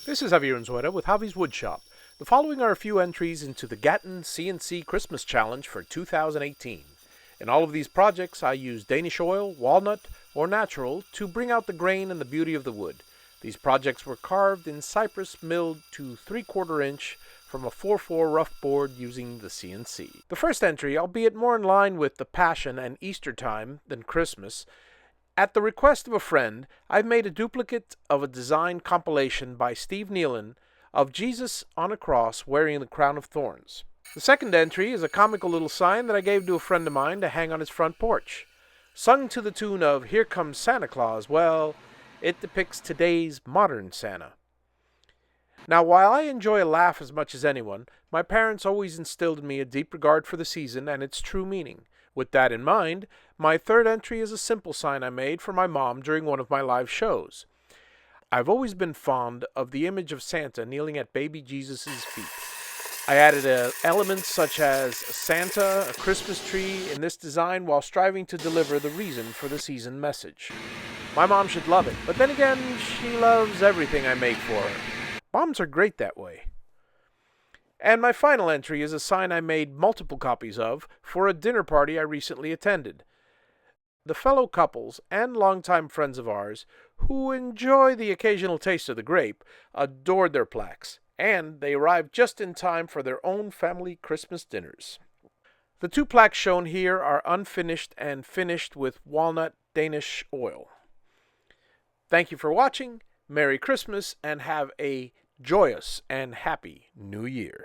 This is Javi with Javi's Woodshop. The following are a few entries into the Gatton CNC Christmas Challenge for 2018. In all of these projects, I use Danish oil, walnut, or natural to bring out the grain and the beauty of the wood. These projects were carved in cypress milled to 3/4 inch from a 4/4 rough board using the CNC. The first entry, albeit more in line with the Passion and Easter time than Christmas, at the request of a friend, I've made a duplicate of a design compilation by Steve Nealon of Jesus on a cross wearing the crown of thorns. The second entry is a comical little sign that I gave to a friend of mine to hang on his front porch. Sung to the tune of Here Comes Santa Claus, well, it depicts today's modern Santa. Now, while I enjoy a laugh as much as anyone, my parents always instilled in me a deep regard for the season and its true meaning. With that in mind, my third entry is a simple sign I made for my mom during one of my live shows. I've always been fond of the image of Santa kneeling at baby Jesus' feet. I added elements such as Santa, a Christmas tree in this design while striving to deliver the reason for the season message. My mom should love it, but then again, she loves everything I make for her. Moms are great that way. And my final entry is a sign I made multiple copies of for a dinner party I recently attended. The fellow couples and longtime friends of ours, who enjoy the occasional taste of the grape, adored their plaques, and they arrived just in time for their own family Christmas dinners. The two plaques shown here are unfinished and finished with walnut Danish oil. Thank you for watching, Merry Christmas, and have a joyous and happy New Year.